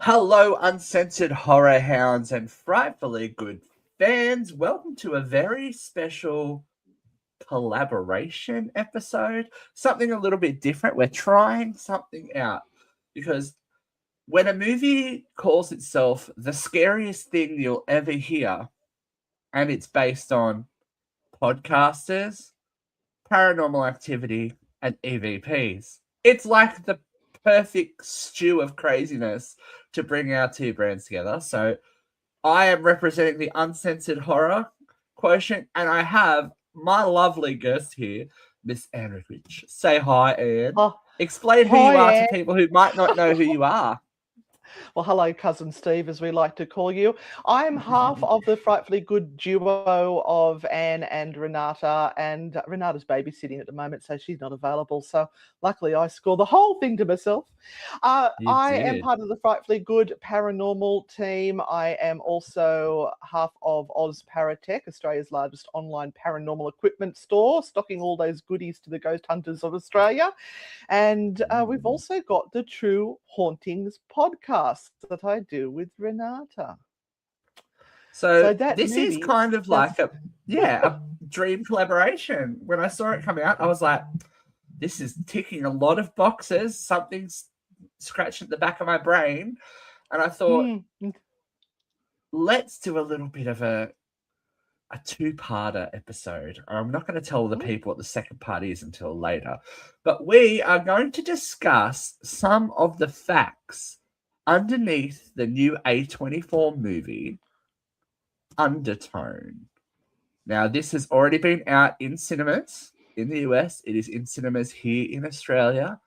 Hello, Uncensored Horror Hounds and Frightfully Good fans. Welcome to a very special collaboration episode. Something a little bit different. We're trying something out because when a movie calls itself the scariest thing you'll ever hear, and it's based on podcasters, paranormal activity, and EVPs, it's like the perfect stew of craziness to bring our two brands together. So I am representing the Uncensored Horror quotient, and I have my lovely guest here, Miss Anne Rich. Say hi, Anne. Oh, Explain who you hi, are to Anne. people who might not know who you are. Well, hello, cousin Steve, as we like to call you. I'm half of the frightfully good duo of Anne and Renata, and Renata's babysitting at the moment, so she's not available. So luckily, I score the whole thing to myself. You I am did. part of the frightfully good paranormal team. I am also half of Oz Paratech, Australia's largest online paranormal equipment store, stocking all those goodies to the ghost hunters of Australia. And we've also got the True Hauntings podcast that I do with Renata. So So that this is movie kind of just like a dream collaboration. When I saw it coming out, I was like, this is ticking a lot of boxes. Something's scratched at the back of my brain. And I thought, let's do a little bit of a two-parter episode. I'm not going to tell the people what the second part is until later, but we are going to discuss some of the facts underneath the new A24 movie, Undertone. Now, this has already been out in cinemas in the US. It is in cinemas here in Australia,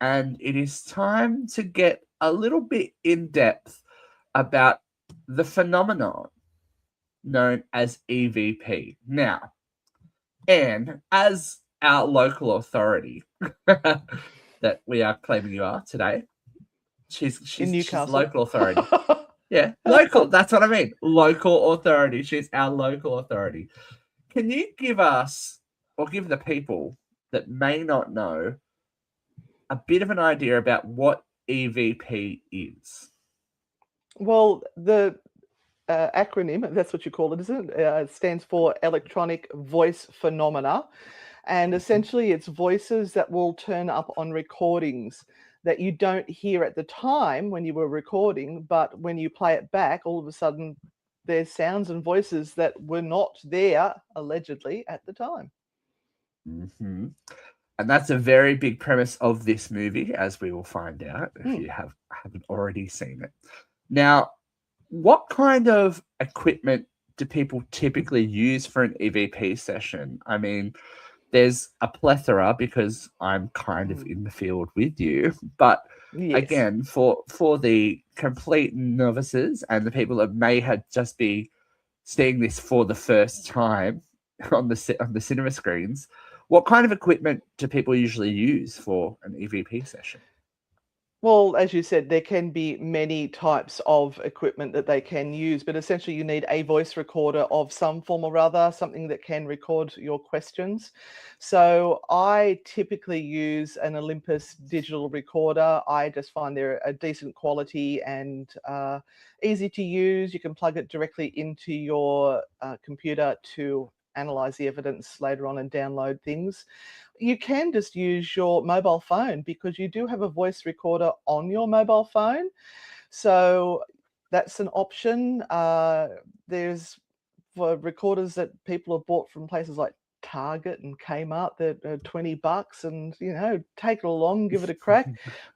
and it is time to get a little bit in depth about the phenomenon known as EVP. Now, Anne, as our local authority that we are claiming you are today, in she's Newcastle. local authority. Yeah, local. That's what I mean. Local authority. She's our local authority. Can you give us, or give the people that may not know, a bit of an idea about what EVP is? Well, the acronym, that's what you call it, isn't it? It stands for Electronic Voice Phenomena. And essentially, it's voices that will turn up on recordings that you don't hear at the time when you were recording, but when you play it back, all of a sudden there's sounds and voices that were not there, allegedly, at the time. Mm-hmm. And that's a very big premise of this movie, as we will find out if you haven't already seen it. Now, what kind of equipment do people typically use for an EVP session? I mean, there's a plethora because I'm kind of in the field with you, but Yes. again, for the complete novices and the people that may have just be seeing this for the first time on the cinema screens, what kind of equipment do people usually use for an EVP session? Well, as you said, there can be many types of equipment that they can use, but essentially you need a voice recorder of some form or other, something that can record your questions. So I typically use an Olympus digital recorder. I just find they're a decent quality and easy to use. You can plug it directly into your computer to analyze the evidence later on and download things. You can just use your mobile phone because you do have a voice recorder on your mobile phone. So that's an option. There's for recorders that people have bought from places like Target and Kmart that are $20 and, take it along, give it a crack.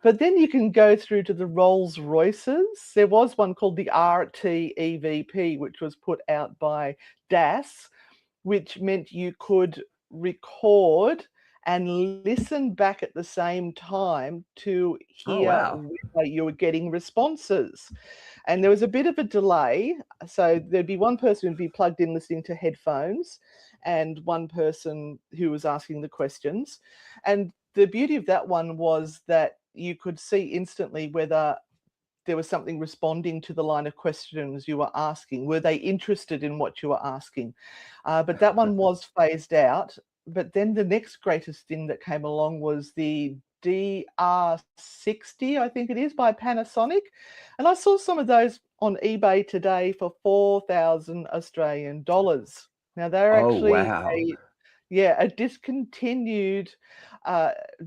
But then you can go through to the Rolls Royces. There was one called the RT EVP, which was put out by DAS, which meant you could record and listen back at the same time to Oh, hear wow. whether you were getting responses. And there was a bit of a delay. So there'd be one person who'd be plugged in listening to headphones and one person who was asking the questions. And the beauty of that one was that you could see instantly whether there was something responding to the line of questions you were asking. Were they interested in what you were asking? But that one was phased out. But then the next greatest thing that came along was the DR60, I think it is, by Panasonic. And I saw some of those on eBay today for 4,000 Australian dollars. Now, they're Oh, actually wow. a discontinued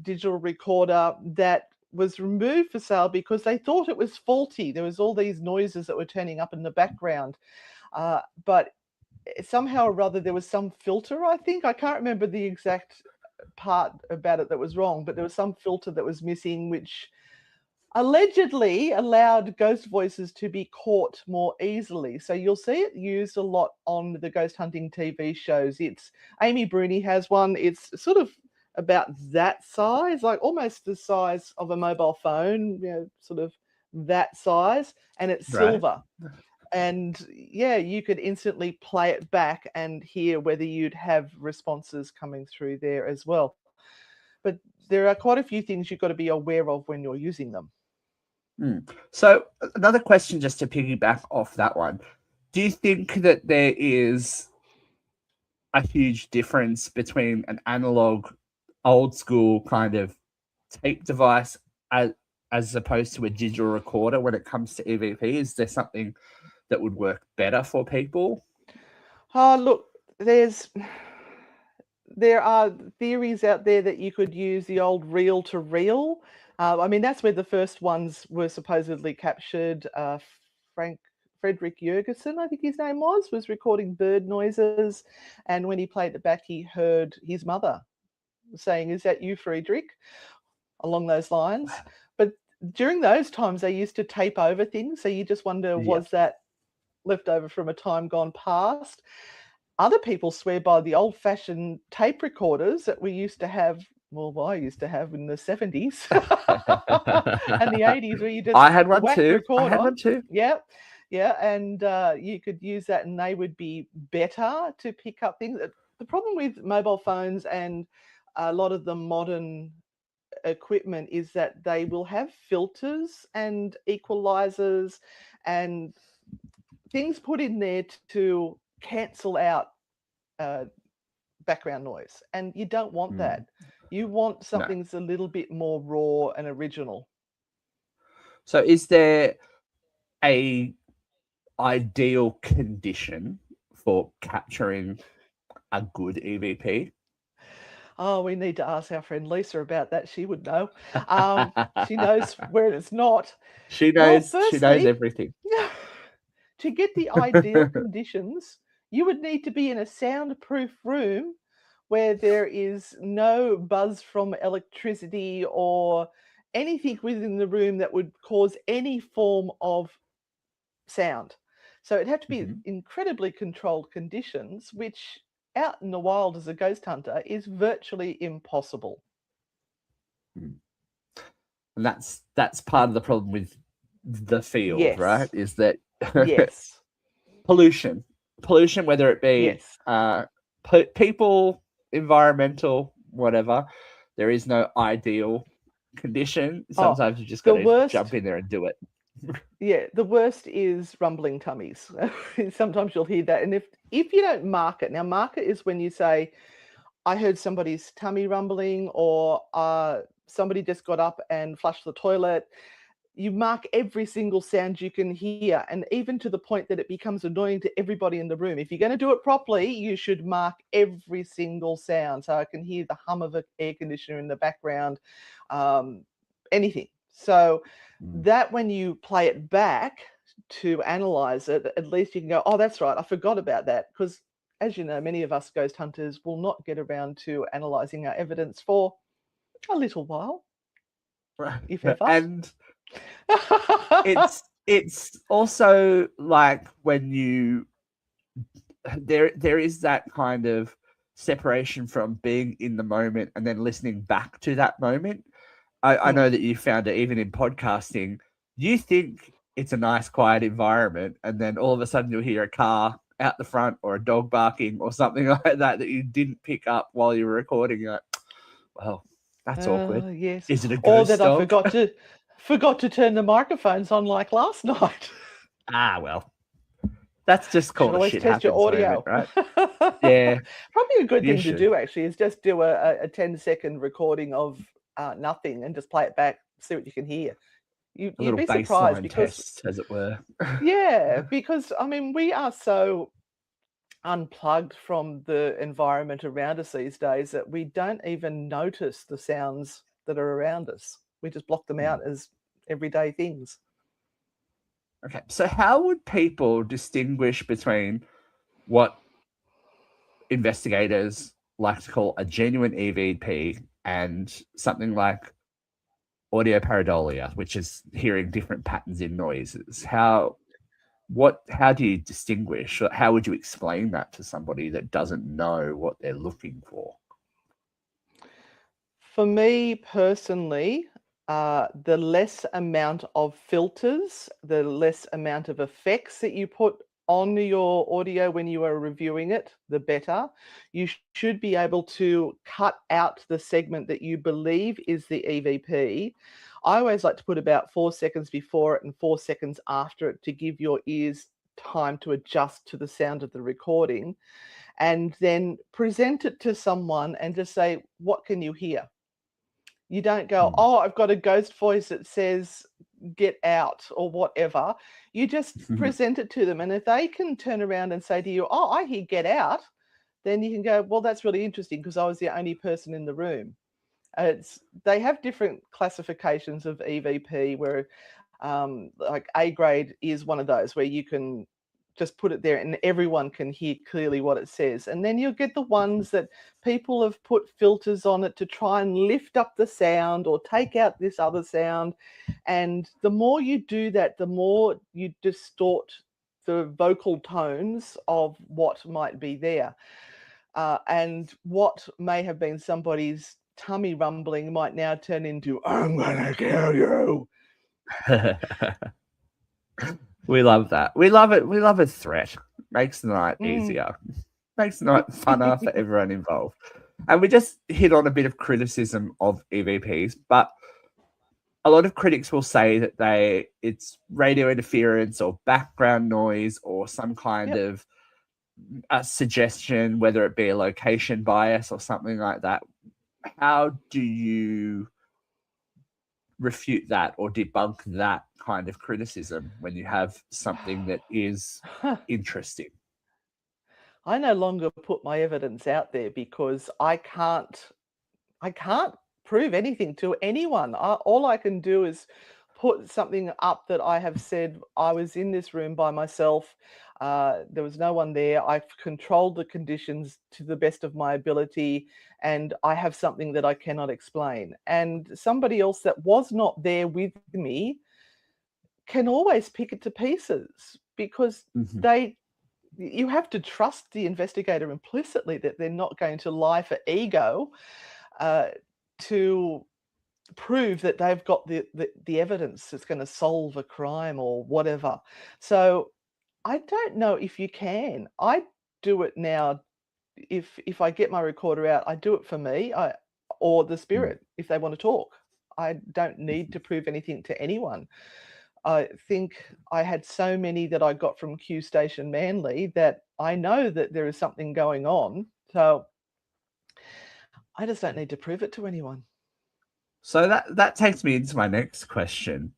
digital recorder that was removed for sale because they thought it was faulty. There was all these noises that were turning up in the background. But somehow or other, there was some filter, I think. I can't remember the exact part about it that was wrong, but there was some filter that was missing, which allegedly allowed ghost voices to be caught more easily. So you'll see it used a lot on the ghost hunting TV shows. It's Amy Bruni has one. It's sort of about that size, like almost the size of a mobile phone, sort of that size, and it's silver. And yeah, you could instantly play it back and hear whether you'd have responses coming through there as well. But there are quite a few things you've got to be aware of when you're using them. So another question, just to piggyback off that one. Do you think that there is a huge difference between an analog, old school kind of tape device as opposed to a digital recorder when it comes to EVP? Is there something that would work better for people? Look, there are theories out there that you could use the old reel-to-reel. I mean, that's where the first ones were supposedly captured. Frederick Jurgensen, I think his name was recording bird noises. And when he played it back, he heard his mother saying, "Is that you, Friedrich?" Along those lines. But during those times, they used to tape over things. So you just wonder, was that left over from a time gone past? Other people swear by the old-fashioned tape recorders that we used to have. Well, I used to have in the 70s and the 80s, where you just I had one whack too. record I had on. one too. Yeah, and you could use that, and they would be better to pick up things. The problem with mobile phones and a lot of the modern equipment is that they will have filters and equalizers and things put in there to cancel out background noise, and you don't want that. You want something that's a little bit more raw and original. So is there a ideal condition for capturing a good EVP? Oh, we need to ask our friend Lisa about that. She would know. She knows where it's not. She Well, knows. She knows firstly, everything. to get the ideal conditions, you would need to be in a soundproof room where there is no buzz from electricity or anything within the room that would cause any form of sound. So it'd have to be incredibly controlled conditions, which out in the wild as a ghost hunter is virtually impossible. And that's part of the problem with the field, right? Is that pollution, whether it be people, environmental, whatever. There is no ideal condition. Sometimes you just got to jump in there and do it. Yeah, the worst is rumbling tummies. Sometimes you'll hear that. And if you don't mark it, now mark it is when you say, I heard somebody's tummy rumbling, or somebody just got up and flushed the toilet. You mark every single sound you can hear, and even to the point that it becomes annoying to everybody in the room. If you're going to do it properly, you should mark every single sound. So I can hear the hum of an air conditioner in the background, anything. So that when you play it back to analyze it, at least you can go, oh, that's right, I forgot about that. Because as you know, many of us ghost hunters will not get around to analyzing our evidence for a little while. Right. If ever. And it's also like when you there is that kind of separation from being in the moment and then listening back to that moment. I know that you found it even in podcasting. You think it's a nice, quiet environment, and then all of a sudden you'll hear a car out the front or a dog barking or something like that you didn't pick up while you were recording. You're like, well, that's awkward. Yes. Is it a ghost that dog? I forgot to turn the microphones on like last night. Well, that's just called a shit happens moment, right? Yeah. Probably a good thing to do, actually, is just do a 10-second recording of nothing and just play it back, see what you can hear. A You'd little be surprised baseline because, test, as it were. yeah, because I mean, we are so unplugged from the environment around us these days that we don't even notice the sounds that are around us. We just block them out as everyday things. Okay, so how would people distinguish between what investigators like to call a genuine EVP and something like audio pareidolia, which is hearing different patterns in noises? How do you distinguish? How would you explain that to somebody that doesn't know what they're looking for? For me personally, the less amount of filters, the less amount of effects that you put on your audio when you are reviewing it, the better. You should be able to cut out the segment that you believe is the EVP. I always like to put about 4 seconds before it and 4 seconds after it to give your ears time to adjust to the sound of the recording, and then present it to someone and just say, what can you hear? You don't go, oh, I've got a ghost voice that says, get out or whatever. You just present it to them. And if they can turn around and say to you, oh, I hear get out, then you can go, well, that's really interesting because I was the only person in the room. They have different classifications of EVP where like A grade is one of those where you can just put it there and everyone can hear clearly what it says. And then you'll get the ones that people have put filters on it to try and lift up the sound or take out this other sound. And the more you do that, the more you distort the vocal tones of what might be there. And what may have been somebody's tummy rumbling might now turn into, I'm gonna kill you. We love that. We love it. We love a threat. Makes the night easier. Makes the night funner for everyone involved. And we just hit on a bit of criticism of EVPs, but a lot of critics will say that it's radio interference or background noise or some kind of a suggestion, whether it be a location bias or something like that. How do you refute that or debunk that kind of criticism when you have something that is interesting? I no longer put my evidence out there because I can't prove anything to anyone. All I can do is put something up that I have said. I was in this room by myself. There was no one there. I've controlled the conditions to the best of my ability, and I have something that I cannot explain. And somebody else that was not there with me can always pick it to pieces because you have to trust the investigator implicitly that they're not going to lie for ego to prove that they've got the evidence that's going to solve a crime or whatever. So I don't know if you can. I do it now. If I get my recorder out, I do it for me or the spirit if they want to talk. I don't need to prove anything to anyone. I think I had so many that I got from Q Station Manly that I know that there is something going on. So I just don't need to prove it to anyone. So that takes me into my next question.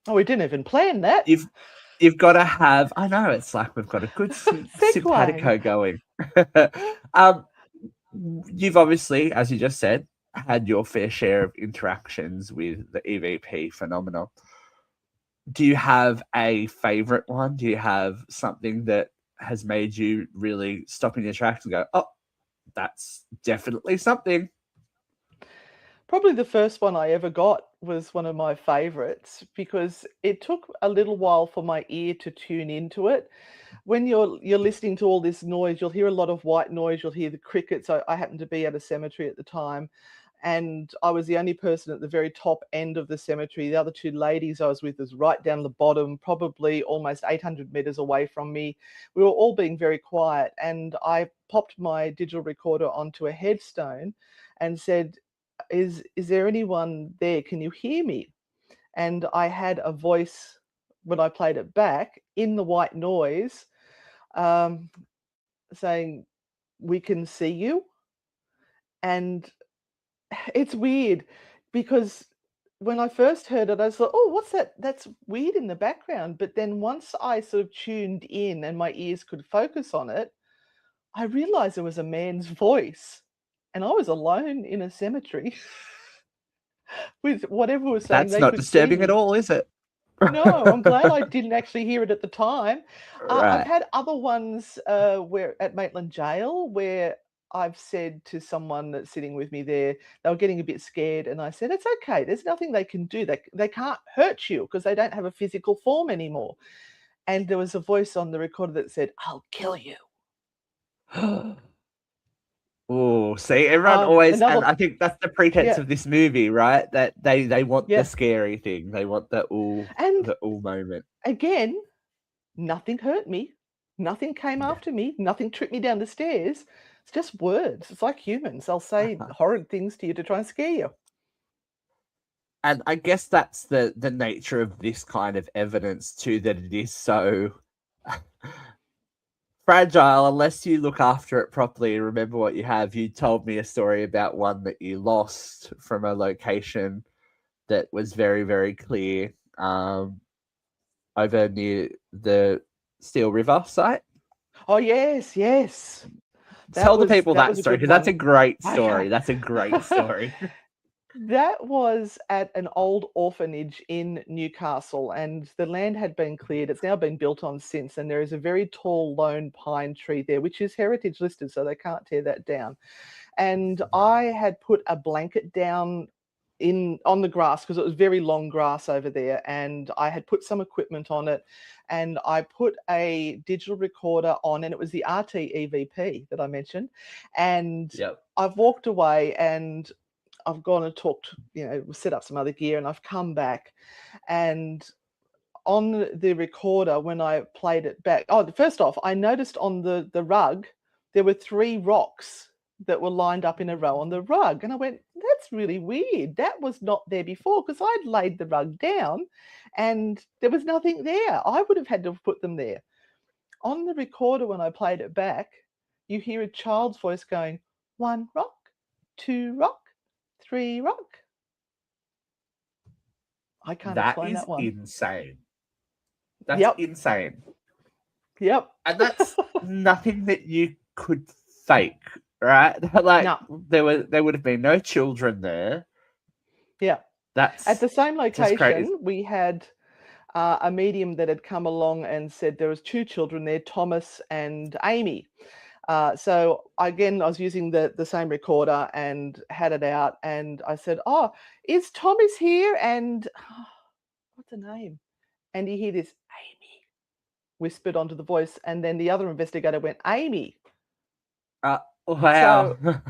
Oh, we didn't even plan that. You've got to have. I know it's like we've got a good simpatico going. You've obviously, as you just said, had your fair share of interactions with the EVP phenomenon. Do you have a favorite one? Do you have something that has made you really stop in your tracks and go, oh, that's definitely something? Probably the first one I ever got was one of my favorites because it took a little while for my ear to tune into it. When you're listening to all this noise, you'll hear a lot of white noise, you'll hear the crickets. I happened to be at a cemetery at the time, and I was the only person at the very top end of the cemetery. The other two ladies I was with was right down the bottom, probably almost 800 meters away from me. We were all being very quiet, and I popped my digital recorder onto a headstone and said, is there anyone there? Can you hear me? And I had a voice when I played it back in the white noise saying, we can see you. And It's weird because when I first heard it, I thought, oh, what's that? That's weird in the background. But then once I sort of tuned in and my ears could focus on it, I realized it was a man's voice. And I was alone in a cemetery with whatever was saying That's they not could see disturbing at me. all, is it? No, I'm glad I didn't actually hear it at the time. I've Right. had other ones where at Maitland Jail where I've said to someone that's sitting with me there, they were getting a bit scared, and I said, "It's okay. There's nothing they can do. They can't hurt you because they don't have a physical form anymore." And there was a voice on the recorder that said, "I'll kill you." Oh, see, everyone always, and Another, I think that's the pretense yeah, of this movie, right? That they want the yeah, scary thing. They want and the ooh moment. again, nothing hurt me. Nothing came Yeah. after me. Nothing tripped me down the stairs. It's just words. It's like humans. They'll say horrid things to you to try and scare you. And I guess that's the nature of this kind of evidence too, that it is so fragile unless you look after it properly and remember what you have. You told me a story about one that you lost from a location that was very, very clear, over near the Steel River site. Oh yes, yes. Tell the people That that was a story, good because that's a one. great Okay. story. That's a great story. That was at an old orphanage in Newcastle, and the land had been cleared. It's now been built on since, and there is a very tall lone pine tree there, which is heritage listed, so they can't tear that down. And I had put a blanket down in on the grass because it was very long grass over there, and I had put some equipment on it, and I put a digital recorder on, and it was the RT EVP that I mentioned. And Yep. I've walked away and I've gone and talked, set up some other gear, and I've come back, and on the recorder when I played it back. Oh, first off, I noticed on the rug there were 3 rocks that were lined up in a row on the rug, and I went, "That's really weird. That was not there before," because I'd laid the rug down and there was nothing there. I would have had to have put them there. On the recorder when I played it back, you hear a child's voice going, "1 rock, 2 rock, 3 rock." I can't That explain is that one. insane. That's Yep, insane. yep. And that's nothing that you could fake, right? Like No, there would have been no children there. yeah. At That's the same just crazy. location, we had a medium that had come along and said there was 2 children there, Thomas and Amy. So again, I was using the same recorder and had it out, and I said, "Oh, is Thomas here?" And what's the name? And you hear this Amy whispered onto the voice, and then the other investigator went, "Amy." Wow. So,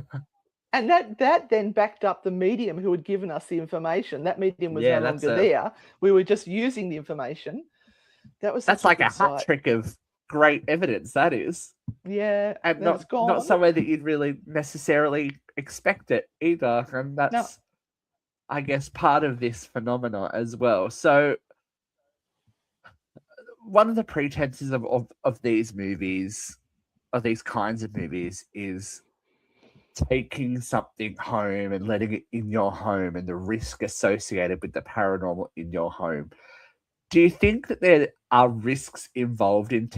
and that then backed up the medium who had given us the information. That medium was Yeah, no longer there. We were just using the information. That was that's such a like a good hat sight. trick of great evidence, that is. Yeah, And then it's not gone. somewhere that you'd really necessarily expect it either. And No. that's, I guess, part of this phenomena as well. So one of the pretenses of these movies, of these kinds of movies, is taking something home and letting it in your home and the risk associated with the paranormal in your home. Do you think that there are risks involved in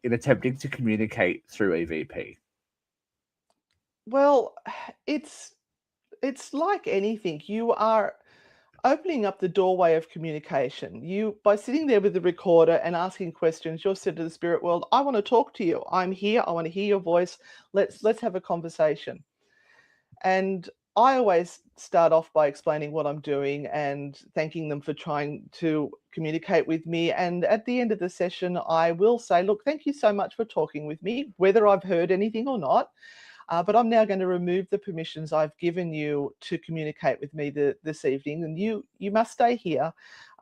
attempting to communicate through EVP? Well, it's it's like anything. You are opening up the doorway of communication. You by sitting there with the recorder and asking questions, you're said to the spirit world, "I want to talk to you. I'm here. I want to hear your voice. Let's have a conversation." And I always start off by explaining what I'm doing and thanking them for trying to communicate with me. And at the end of the session, I will say, "Look, thank you so much for talking with me, whether I've heard anything or not. But I'm now going to remove the permissions I've given you to communicate with me this evening, and you must stay here,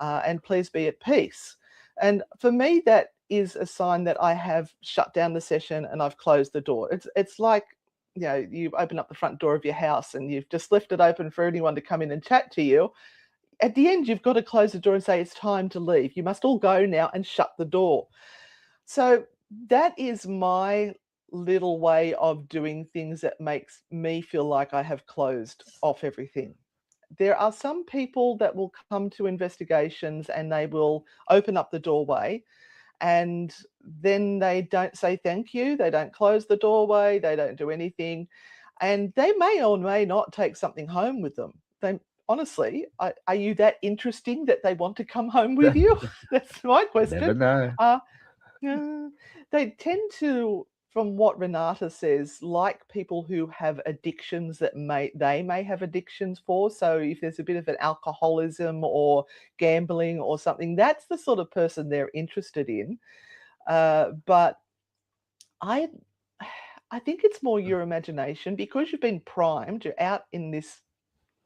and please be at peace." And for me, that is a sign that I have shut down the session and I've closed the door. It's like, you open up the front door of your house and you've just left it open for anyone to come in and chat to you. At the end, you've got to close the door and say, "It's time to leave. You must all go now," and shut the door. So that is my little way of doing things that makes me feel like I have closed off everything. There are some people that will come to investigations and they will open up the doorway and then they don't say thank you, they don't close the doorway, they don't do anything, and they may or may not take something home with them. They honestly, are you that interesting that they want to come home with you? That's my You never question. know. Yeah, they tend to, from what Renata says, like people who have addictions that they may have addictions for. So if there's a bit of an alcoholism or gambling or something, that's the sort of person they're interested in. But I I think it's more your imagination because you've been primed, you're out in this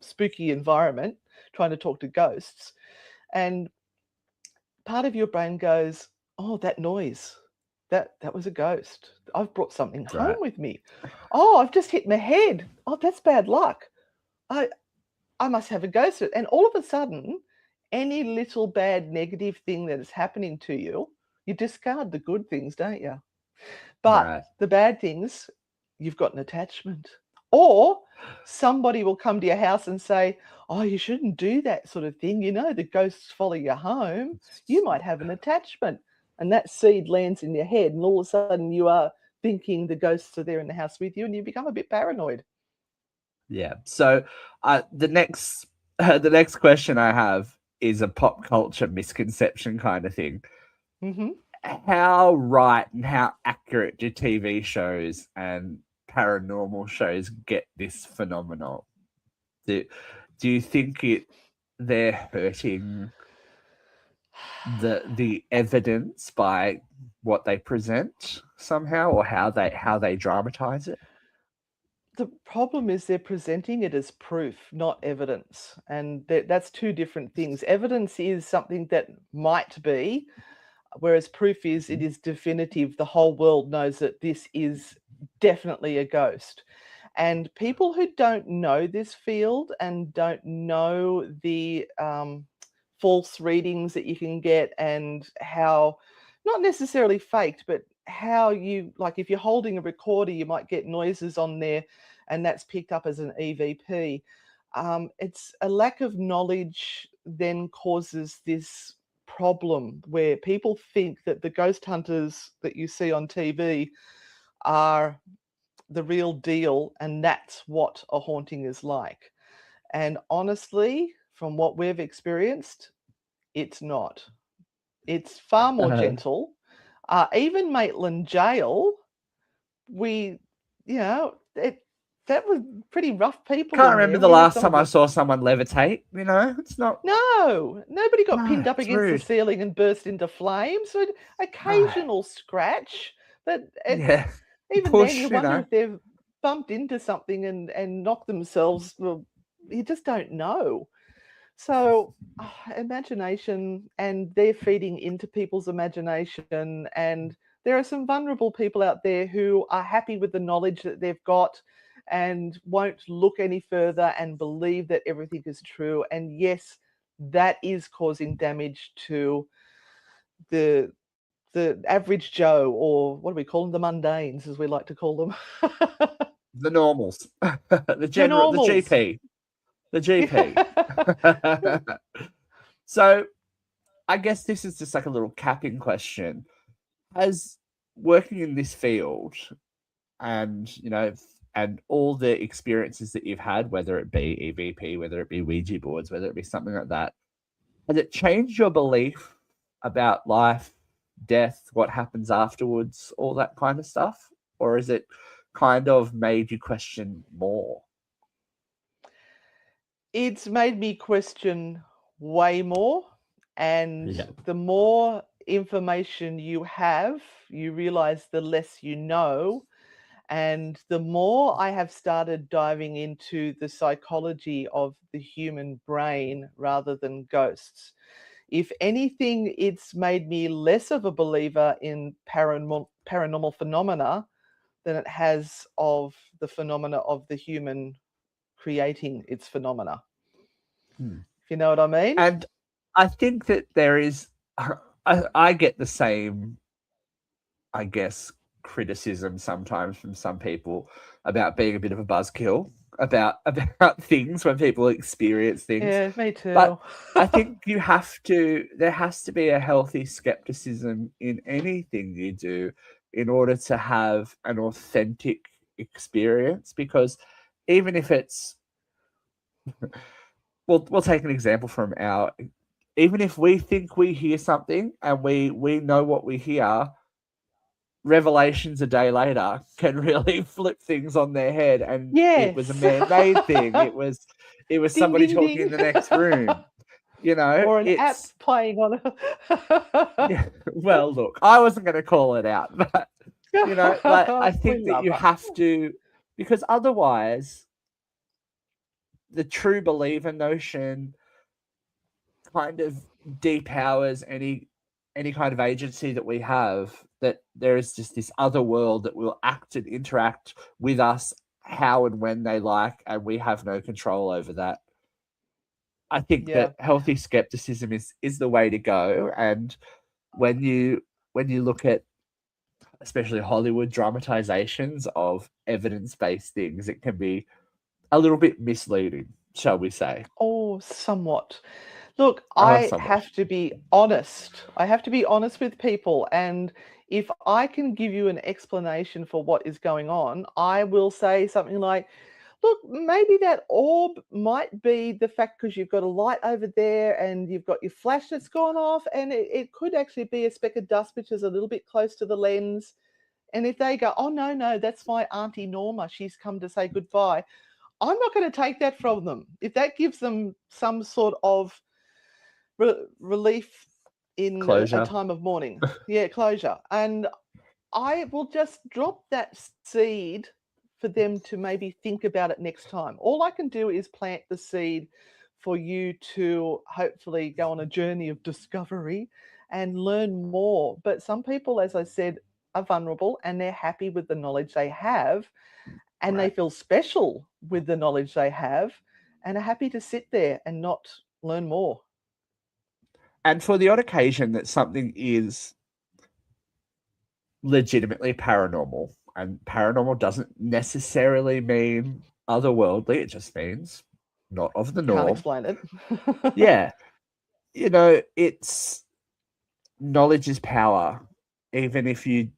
spooky environment trying to talk to ghosts, and part of your brain goes, "Oh, that noise. That was a ghost. I've brought something home Right. with me. Oh, I've just hit my head. Oh, that's bad luck. I I must have a ghost." And all of a sudden, any little bad negative thing that is happening to you, you discard the good things, don't you? But Right. the bad things, you've got an attachment. Or somebody will come to your house and say, "Oh, you shouldn't do that sort of thing. You know, the ghosts follow you home. You might have an attachment." And that seed lands in your head, and all of a sudden you are thinking the ghosts are there in the house with you, and you become a bit paranoid. Yeah. So the next the next question I have is a pop culture misconception kind of thing. Hmm. How right and how accurate do TV shows and paranormal shows get this phenomenon? Do, do you think they're hurting the evidence by what they present somehow, or how they dramatize it? The problem is they're presenting it as proof, not evidence. And that's two different things. Evidence is something that might be, whereas proof is it Mhm. is definitive. The whole world knows that this is definitely a ghost. And people who don't know this field and don't know the false readings that you can get and how, not necessarily faked, but how you, like if you're holding a recorder, you might get noises on there and that's picked up as an EVP. It's a lack of knowledge then causes this problem where people think that the ghost hunters that you see on TV are the real deal and that's what a haunting is like. And honestly, from what we've experienced, it's not. It's far more Uh, gentle. Even Maitland Jail, we, you know, that was pretty rough people can't in remember there. the We had last some of time I the saw someone levitate. It's not. no, nobody got No, pinned up it's against the rude. ceiling and burst into flames. So No. occasional scratch, but Yeah. even then, Push. you wonder if they've bumped into something and knocked themselves. Well, you just don't know. So, imagination, and they're feeding into people's imagination. And there are some vulnerable people out there who are happy with the knowledge that they've got and won't look any further and believe that everything is true. And yes, that is causing damage to the average Joe, or what do we call them? The mundanes, as we like to call them. The normals, The the normals. GP, the GP. Yeah. So I guess this is just like a little capping question. As working in this field, and and all the experiences that you've had, whether it be EVP, whether it be Ouija boards, whether it be something like that, has it changed your belief about life, death, what happens afterwards, all that kind of stuff? Or is it kind of made you question more? It's made me question way more, and Yeah. the more information you have, you realize the less you know. And the more I have started diving into the psychology of the human brain rather than ghosts. If anything, it's made me less of a believer in paranormal phenomena than it has of the phenomena of the human creating its phenomena. Hmm. If you know what I mean? And I think that there is, I get the same, I guess, criticism sometimes from some people about being a bit of a buzzkill about things when people experience things. Yeah, me too. But I think there has to be a healthy skepticism in anything you do in order to have an authentic experience, because even if it's we'll take an example from even if we think we hear something and we know what we hear, revelations a day later can really flip things on their head, and it was a man-made thing. It was Ding, somebody ding, talking ding. in the next room. You know, Or an app playing on yeah, well, look, I wasn't going to call it out, but you know, like, I think that you have to, because otherwise the true believer notion kind of depowers any kind of agency that we have, that there is just this other world that will act and interact with us how and when they like, and we have no control over that. I think that healthy skepticism is the way to go. And when you look at especially Hollywood dramatizations of evidence-based things, it can be a little bit misleading, shall we say. Oh, somewhat. Look, I have to be honest. I have to be honest with people. And if I can give you an explanation for what is going on, I will say something like, look, maybe that orb might be the fact because you've got a light over there and you've got your flash that's gone off, and it could actually be a speck of dust which is a little bit close to the lens. And if they go, oh, no, that's my Auntie Norma, she's come to say goodbye, I'm not going to take that from them. If that gives them some sort of relief in a time of mourning. Yeah, closure. And I will just drop that seed for them to maybe think about it next time. All I can do is plant the seed for you to hopefully go on a journey of discovery and learn more. But some people, as I said, are vulnerable and they're happy with the knowledge they have, and they feel special with the knowledge they have, and are happy to sit there and not learn more. And for the odd occasion that something is legitimately paranormal, and paranormal doesn't necessarily mean otherworldly, it just means not of the norm. Can't explain it. Yeah. You know, it's knowledge is power, even if you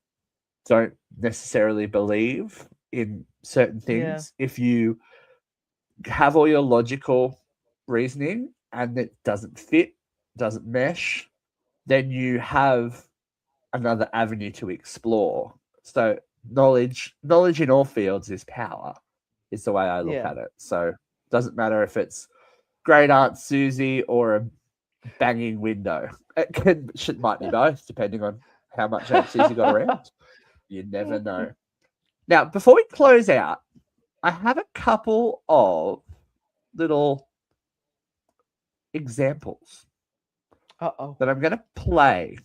don't necessarily believe in certain things. If you have all your logical reasoning and it doesn't fit, doesn't mesh, then you have another avenue to explore. So knowledge in all fields is power, is the way I look at it. So it doesn't matter if it's Great Aunt Susie or a banging window. It might be both, depending on how much Aunt Susie got around. You never know. Now, before we close out, I have a couple of little examples that I'm going to play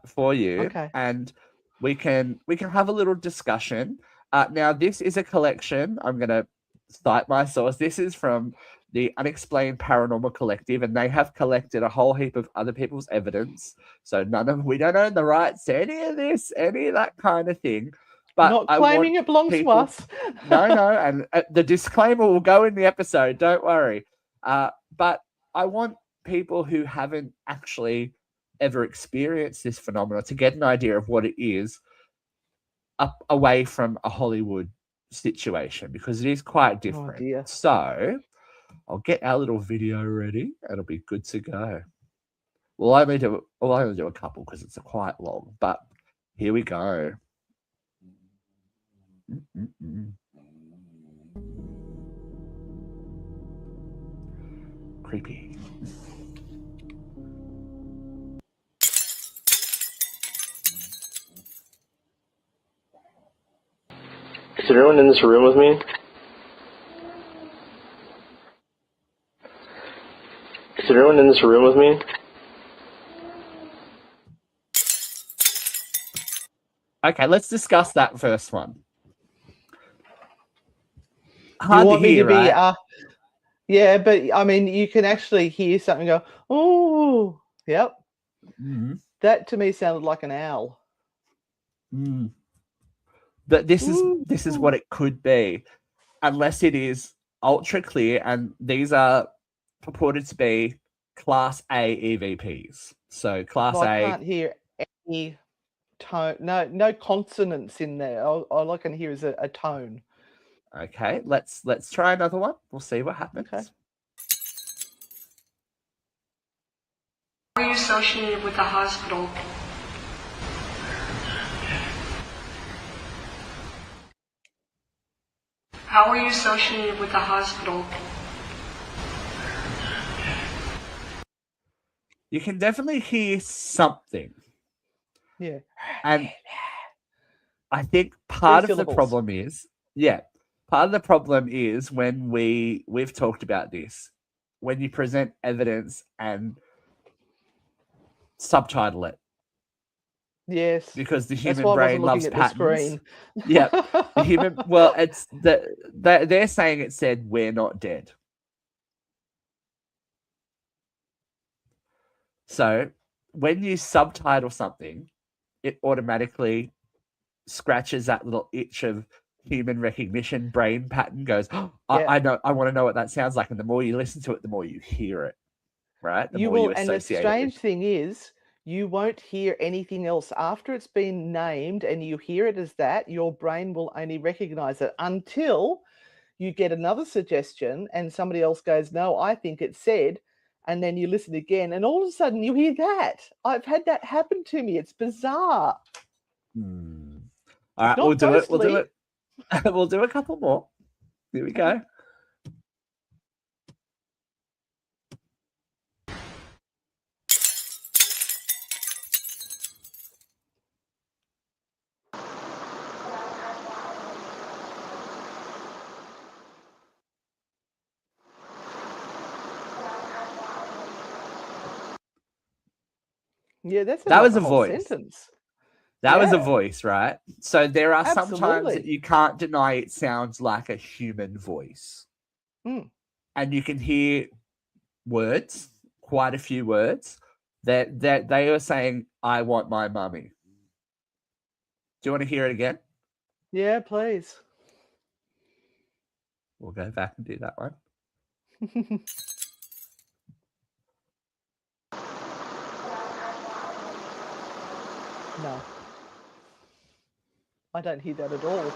for you, and we can have a little discussion. Now, this is a collection. I'm going to cite my source. This is from the Unexplained Paranormal Collective, and they have collected a whole heap of other people's evidence. So we don't own the rights to any of this, any of that kind of thing. But not claiming it belongs to us. No, and the disclaimer will go in the episode. Don't worry. But I want people who haven't actually ever experienced this phenomenon to get an idea of what it is, away from a Hollywood situation, because it is quite different. So I'll get our little video ready. It'll be good to go. We'll only do a couple because it's quite long, but here we go. Creepy. Is everyone in this room with me? Is everyone in this room with me? Okay, let's discuss that first one. Hard you want to hear, me to right? Be, yeah, but I mean, you can actually hear something go, oh, yep. Mm-hmm. That to me sounded like an owl. Mm. That this is what it could be, unless it is ultra clear, and these are purported to be Class A EVPs. So Class Well, I A. can't hear any tone. No consonants in there. All I can hear is a tone. Okay, let's try another one. We'll see what happens. Okay. Are you associated with the hospital? How are you associated with the hospital? You can definitely hear something. Yeah. And I think part of the syllables. problem is, when we've talked about this, when you present evidence and subtitle it, Yes. because the That's human why I brain wasn't loves looking at the patterns. screen. Yeah, the human. Well, it's they're saying it said we're not dead. So when you subtitle something, it automatically scratches that little itch of human recognition brain pattern. Goes, I know, I want to know what that sounds like, and the more you listen to it, the more you hear it. Right? The You more will, you and the associate it strange with. thing is, you won't hear anything else after it's been named, and you hear it as that. Your brain will only recognize it until you get another suggestion, and somebody else goes, "No, I think it said," and then you listen again, and all of a sudden you hear that. I've had that happen to me. It's bizarre. All right, Not we'll do it. We'll do ghostly. it. We'll do a couple more. Here we go. Yeah, that That sounds was like a a whole voice. sentence. That was a Yeah. voice, right? So there are some times that Absolutely. you can't deny it sounds like a human voice. Mm. And you can hear words, quite a few words, that they are saying, "I want my mummy." Do you want to hear it again? Yeah, please. We'll go back and do that one. No. I don't hear that at all.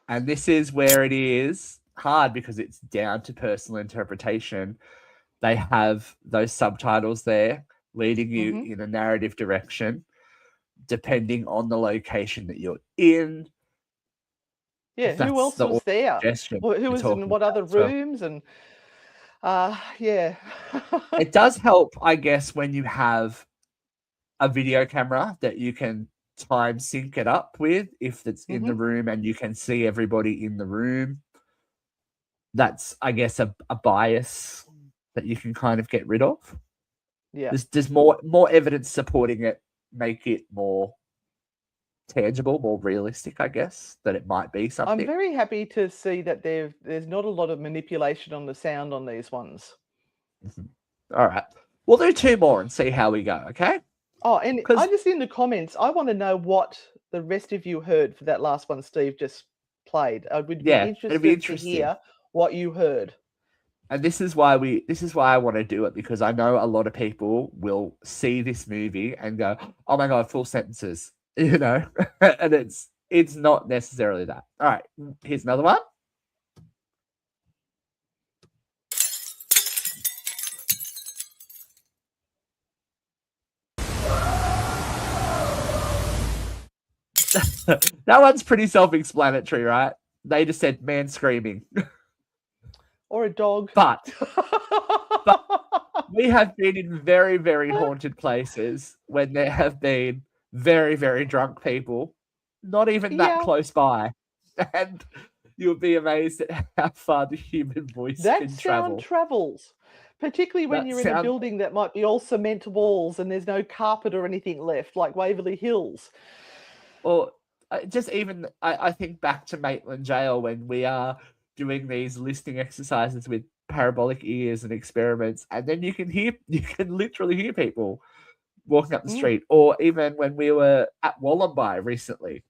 And this is where it is hard because it's down to personal interpretation. They have those subtitles there leading you in a narrative direction, depending on the location that you're in. Yeah, That's who else the was there? suggestion Who you're was in talking what about other as well. rooms? And yeah. It does help, I guess, when you have a video camera that you can time sync it up with if it's in the room and you can see everybody in the room. That's, I guess, a bias that you can kind of get rid of. Yeah. There's more evidence supporting it, make it more tangible, more realistic, I guess, that it might be something. I'm very happy to see that there's not a lot of manipulation on the sound on these ones. All right. We'll do two more and see how we go, okay? Oh, and I just in the comments, I want to know what the rest of you heard for that last one Steve just played. I would be interested to hear what you heard. And this is why I want to do it, because I know a lot of people will see this movie and go, "Oh my god, full sentences," you know, and it's not necessarily that. All right, here's another one. That one's pretty self-explanatory, right? They just said man screaming. Or a dog. But we have been in very, very haunted places when there have been very, very drunk people, not even that close by. And you'll be amazed at how far the human voice can travel. That sound travels. Particularly when you're in a building that might be all cement walls and there's no carpet or anything left, like Waverly Hills. Or just even, I think back to Maitland Jail when we are doing these listening exercises with parabolic ears and experiments, and then you can literally hear people walking up the street, or even when we were at Wollongby recently,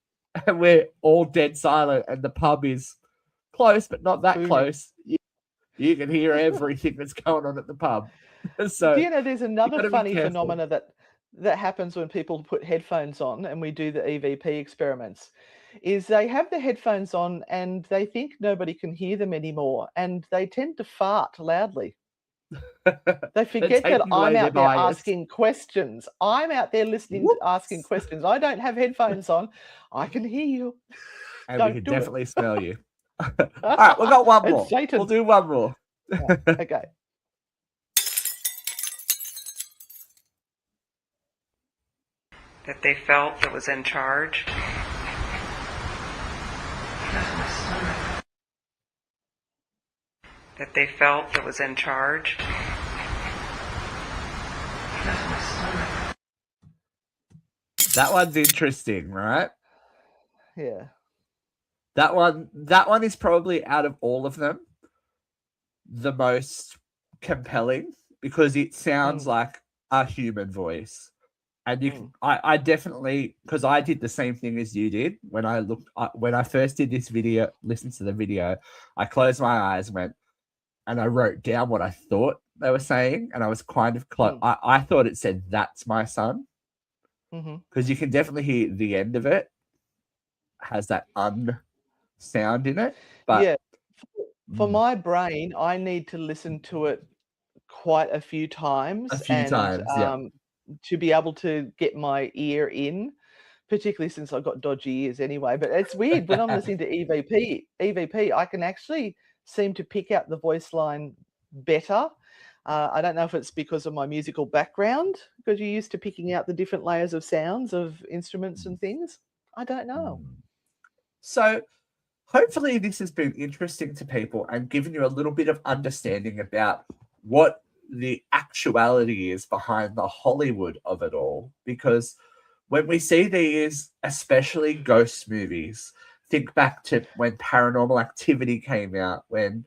and we're all dead silent, and the pub is close, but not that Booming. close. You can hear everything that's going on at the pub. So Do you know there's another gotta be funny careful. phenomena that happens when people put headphones on and we do the EVP experiments, is they have the headphones on and they think nobody can hear them anymore, and they tend to fart loudly. They forget that taking away I'm their out there bias. asking questions. I'm out there listening, asking questions. I don't have headphones on. I can hear you. And we Don't can do it. definitely smell you. All right, we've got one It's more. Satan. We'll do one more. Right, okay. That they felt that was in charge. That they felt that was in charge. That one's interesting, right? Yeah. That one is probably, out of all of them, the most compelling, because it sounds like a human voice. And you can, I definitely, because I did the same thing as you did when I first did this video, listened to the video, I closed my eyes, and I wrote down what I thought they were saying, and I was kind of close. I thought it said, "That's my son," because you can definitely hear the end of it has that sound in it. But yeah, for my brain, I need to listen to it quite a few times, to be able to get my ear in, particularly since I've got dodgy ears anyway. But it's weird when I'm listening to EVP, I can actually seem to pick out the voice line better. I don't know if it's because of my musical background, because you're used to picking out the different layers of sounds of instruments and things. I don't know. So hopefully this has been interesting to people and given you a little bit of understanding about what the actuality is behind the Hollywood of it all. Because when we see these, especially ghost movies, think back to when Paranormal Activity came out, when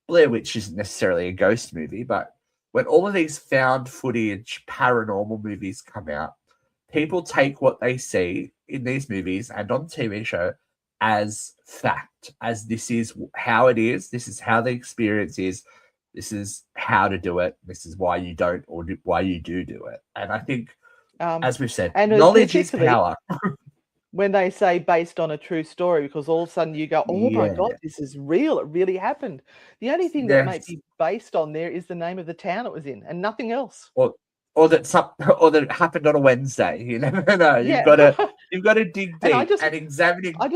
Blair Witch isn't necessarily a ghost movie, but when all of these found footage paranormal movies come out, people take what they see in these movies and on TV show as fact, as this is how it is, this is how the experience is, this is how to do it, this is why you don't, or why you do it. And I think, as we've said, and knowledge is power. When they say based on a true story, because all of a sudden you go, oh my God, this is real, it really happened. The only thing that might be based on there is the name of the town it was in, and nothing else. Or that it happened on a Wednesday. You never know. You've got to dig deep and examining. I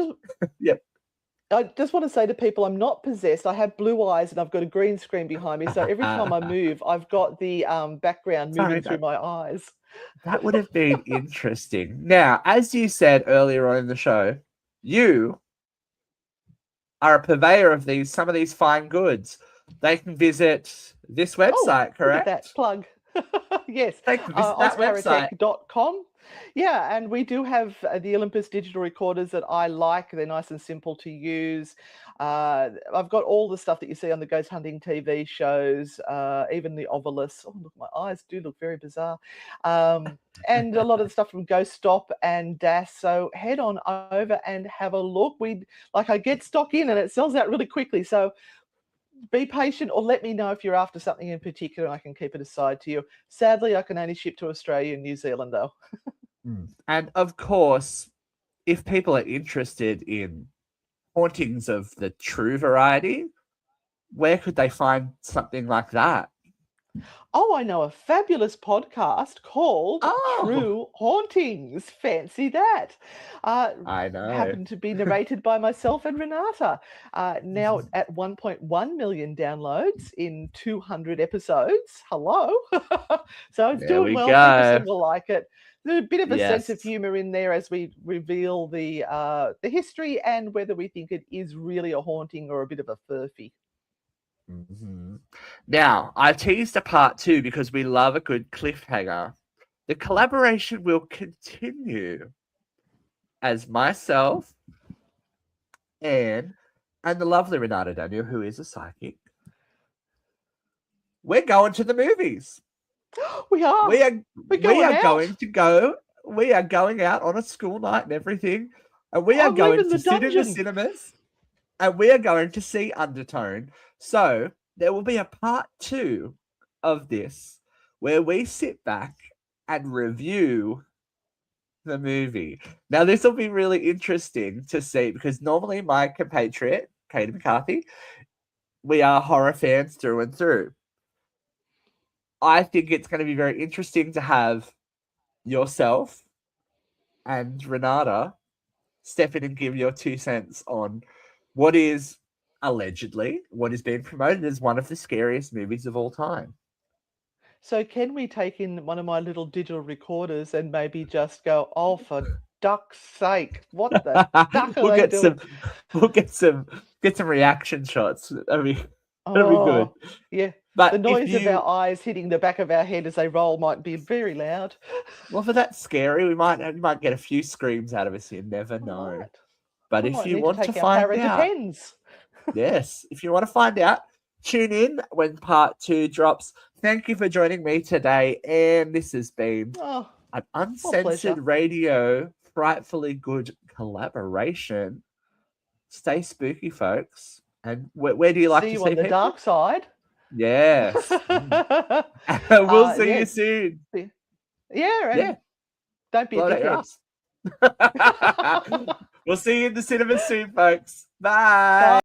just want to say to people, I'm not possessed. I have blue eyes and I've got a green screen behind me. So every time I move, I've got the background moving through my eyes. That would have been interesting. Now, as you said earlier on in the show, you are a purveyor of some of these fine goods. They can visit this website, correct? Look at that plug. Yes. They can visit that website. OzParatech.com. Yeah, and we do have the Olympus digital recorders that I like. They're nice and simple to use. I've got all the stuff that you see on the ghost hunting TV shows, even the Ovilus. Oh, look, my eyes do look very bizarre. And a lot of the stuff from Ghost Stop and DAS. So head on over and have a look. I get stock in and it sells out really quickly. So be patient, or let me know if you're after something in particular and I can keep it aside to you. Sadly, I can only ship to Australia and New Zealand, though. And of course, if people are interested in hauntings of the true variety, where could they find something like that? Oh, I know a fabulous podcast called True Hauntings. Fancy that. I know. Happened to be narrated by myself and Renata. Now at 1.1 million downloads in 200 episodes. Hello. So it's doing well. People will like it. There's a bit of a sense of humor in there as we reveal the history and whether we think it is really a haunting or a bit of a furphy. Now, I teased a part 2 because we love a good cliffhanger. The collaboration will continue as myself and the lovely Renata Daniel, who is a psychic. We're going to the movies. We are. We are We're we going are out. going to go. We are going out on a school night and everything, and we are I'm going leaving to the sit in the dungeon. cinemas, and we are going to see Undertone. So there will be a part 2 of this where we sit back and review the movie. Now, this will be really interesting to see because normally my compatriot, Katie McCarthy, we are horror fans through and through. I think it's going to be very interesting to have yourself and Renata step in and give your 2 cents on what is allegedly what is being promoted as one of the scariest movies of all time. So can we take in one of my little digital recorders and maybe just go, oh, for duck's sake, what the duck are we'll they get doing? we'll get some reaction shots. That'll be good. Oh, yeah. But The noise if of our eyes hitting the back of our head as they roll might be very loud. well, for that scary, we might get a few screams out of us. You never know. Right. But We if might you need want to to take our find parrot out, depends. yes, if you want to find out, tune in when part 2 drops. Thank you for joining me today, and this has been Oh, an pleasure. Uncensored Radio Frightfully Good collaboration. Stay spooky, folks. And where do you like see to you see on the people? dark side. Yes. We'll see Yeah. you soon. Yeah, and Yeah. don't be a Blow it out dickhead. your ass. We'll see you in the cinema soon, folks. Bye.